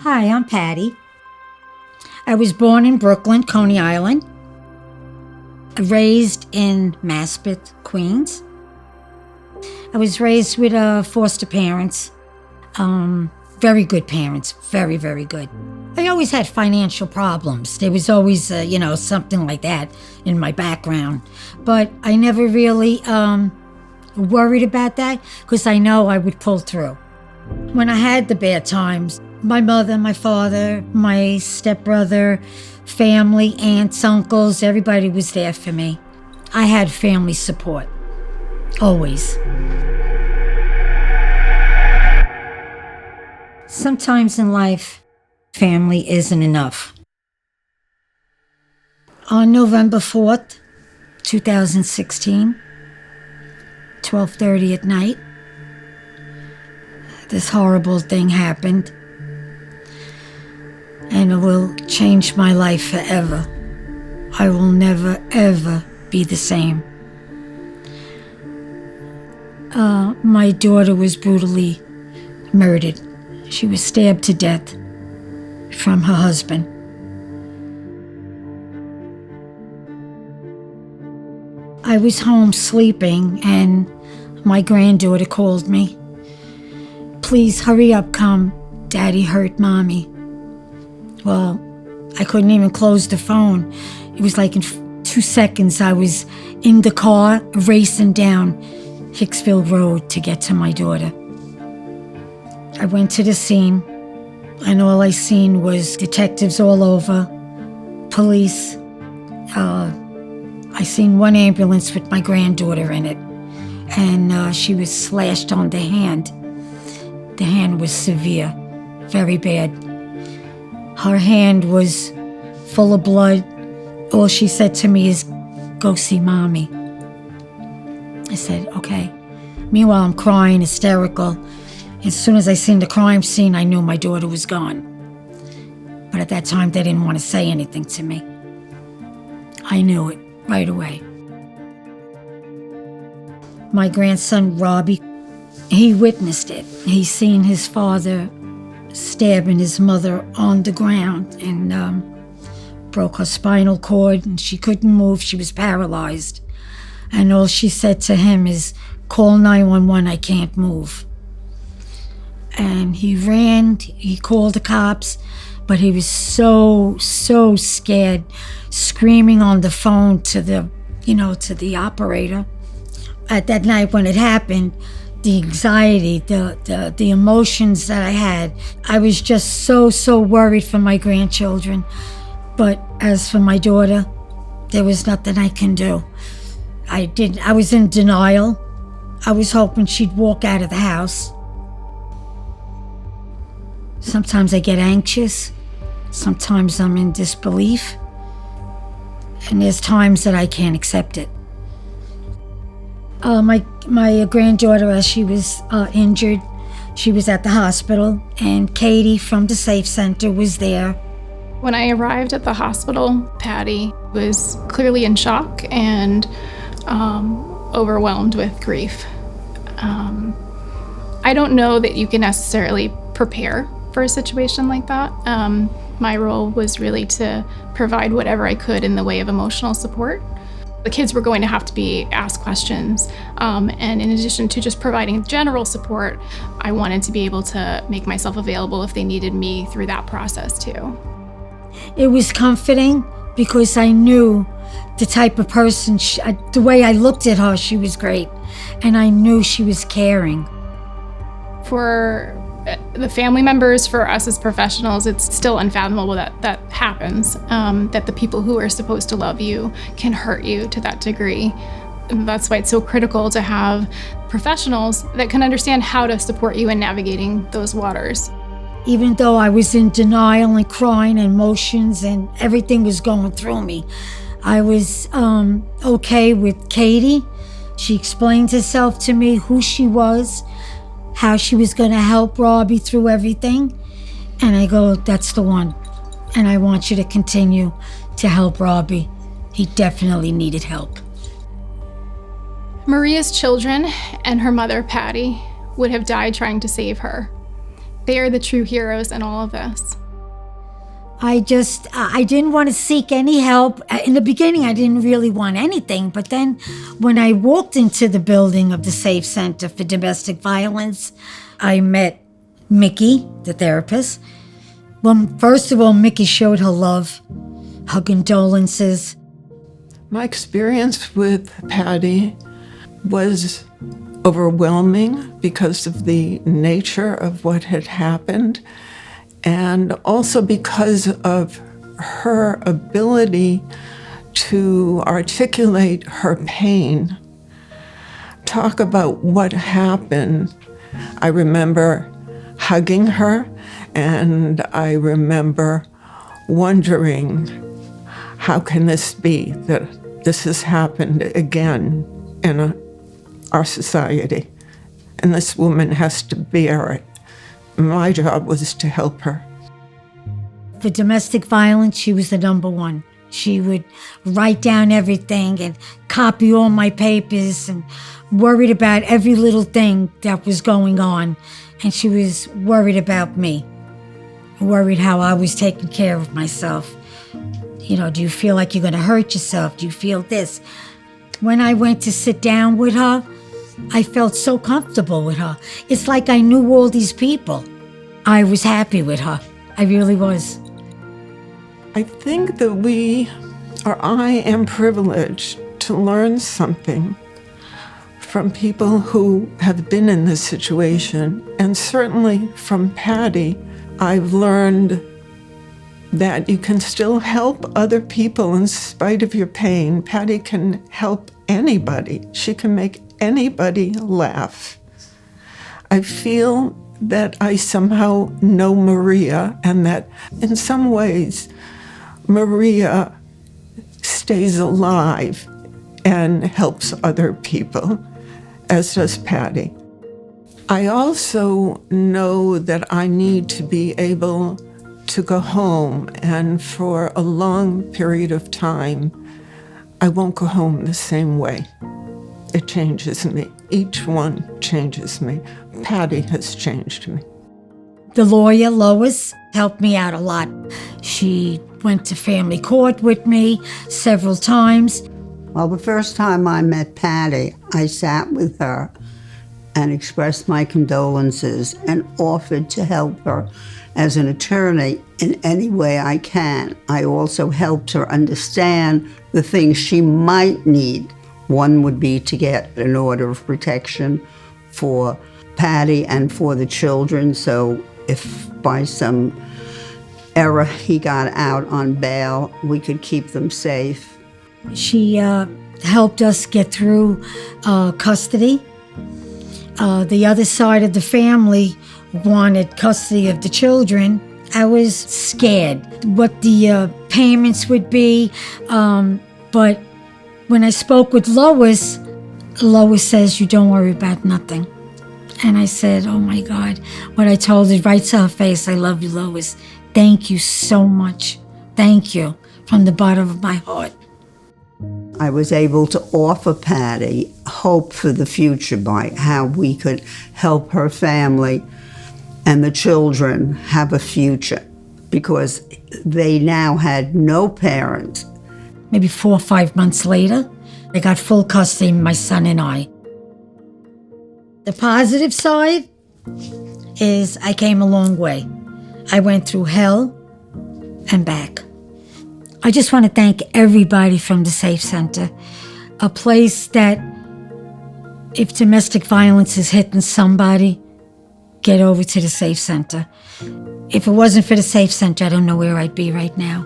Hi, I'm Patty. I was born in Brooklyn, Coney Island. Raised in Maspeth, Queens. I was raised with foster parents. Very good parents, very, very good. I always had financial problems. There was always, something like that in my background. But I never really worried about that because I know I would pull through. When I had the bad times, my mother, my father, my stepbrother, family, aunts, uncles, everybody was there for me. I had family support, always. Sometimes in life, family isn't enough. On November 4th, 2016, 12:30 at night, this horrible thing happened. And it will change my life forever. I will never, ever be the same. My daughter was brutally murdered. She was stabbed to death from her husband. I was home sleeping and my granddaughter called me. Please hurry up, come. Daddy hurt Mommy. Well, I couldn't even close the phone. It was like in 2 seconds I was in the car racing down Hicksville Road to get to my daughter. I went to the scene and all I seen was detectives all over, police. I seen one ambulance with my granddaughter in it and she was slashed on the hand. The hand was severe, very bad. Her hand was full of blood. All she said to me is, go see Mommy. I said, okay. Meanwhile, I'm crying, hysterical. As soon as I seen the crime scene, I knew my daughter was gone. But at that time, they didn't want to say anything to me. I knew it right away. My grandson, Robbie, he witnessed it. He seen his father stabbing his mother on the ground and broke her spinal cord and she couldn't move. She was paralyzed. And all she said to him is, call 911, I can't move. And he ran, he called the cops, but he was so scared, screaming on the phone to the operator. At that night when it happened, the anxiety, the emotions that I had. I was just so worried for my grandchildren. But as for my daughter, there was nothing I can do. I was in denial. I was hoping she'd walk out of the house. Sometimes I get anxious. Sometimes I'm in disbelief. And there's times that I can't accept it. My granddaughter, as she was injured, she was at the hospital, and Katie from the Safe Center was there. When I arrived at the hospital, Patty was clearly in shock and overwhelmed with grief. I don't know that you can necessarily prepare for a situation like that. My role was really to provide whatever I could in the way of emotional support. The kids were going to have to be asked questions, and in addition to just providing general support, I wanted to be able to make myself available if they needed me through that process too. It was comforting because I knew the type of person, the way I looked at her, she was great, and I knew she was caring. For the family members, for us as professionals, it's still unfathomable that happens, that the people who are supposed to love you can hurt you to that degree. And that's why it's so critical to have professionals that can understand how to support you in navigating those waters. Even though I was in denial and crying and emotions and everything was going through me, I was okay with Katie. She explained herself to me, who she was, how she was going to help Robbie through everything. And I go, that's the one. And I want you to continue to help Robbie. He definitely needed help. Maria's children and her mother, Patty, would have died trying to save her. They are the true heroes in all of this. I didn't want to seek any help. In the beginning, I didn't really want anything. But then when I walked into the building of the Safe Center for Domestic Violence, I met Mickey, the therapist. Well, first of all, Mickey showed her love, her condolences. My experience with Patty was overwhelming because of the nature of what had happened, and also because of her ability to articulate her pain, talk about what happened. I remember hugging her, and I remember wondering, how can this be that this has happened again in our society? And this woman has to bear it. My job was to help her. For domestic violence, she was the number one. She would write down everything and copy all my papers and worried about every little thing that was going on. And she was worried about me, worried how I was taking care of myself. You know, do you feel like you're going to hurt yourself? Do you feel this? When I went to sit down with her, I felt so comfortable with her. It's like I knew all these people. I was happy with her. I really was. I think that I am privileged to learn something from people who have been in this situation. And certainly from Patty, I've learned that you can still help other people in spite of your pain. Patty can help anybody. She can make anybody laugh. I feel that I somehow know Maria, and that in some ways Maria stays alive and helps other people, as does Patty. I also know that I need to be able to go home, and for a long period of time, I won't go home the same way. It changes me. Each one changes me. Patty has changed me. The lawyer, Lois, helped me out a lot. She went to family court with me several times. Well, the first time I met Patty, I sat with her and expressed my condolences and offered to help her as an attorney in any way I can. I also helped her understand the things she might need. One would be to get an order of protection for Patty and for the children, so if by some error he got out on bail, we could keep them safe. She helped us get through custody. The other side of the family wanted custody of the children. I was scared what the payments would be, but when I spoke with Lois, Lois says, "You don't worry about nothing." And I said, oh my God. What I told her right to her face, "I love you, Lois. Thank you so much. Thank you from the bottom of my heart." I was able to offer Patty hope for the future by how we could help her family and the children have a future, because they now had no parents. Maybe 4 or 5 months later, I got full custody, my son and I. The positive side is I came a long way. I went through hell and back. I just want to thank everybody from the Safe Center, a place that if domestic violence is hitting somebody, get over to the Safe Center. If it wasn't for the Safe Center, I don't know where I'd be right now,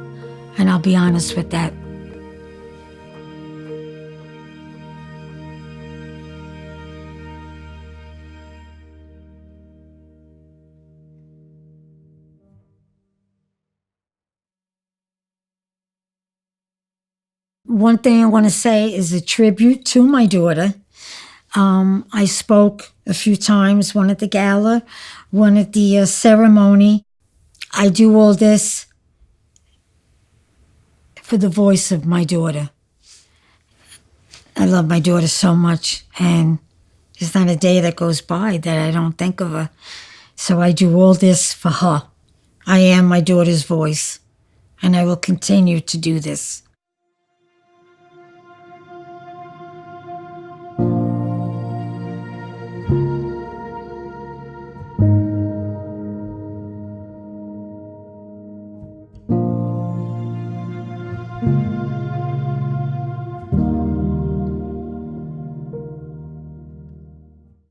and I'll be honest with that. One thing I want to say is a tribute to my daughter. I spoke a few times, one at the gala, one at the ceremony. I do all this for the voice of my daughter. I love my daughter so much, and there's not a day that goes by that I don't think of her. So I do all this for her. I am my daughter's voice, and I will continue to do this.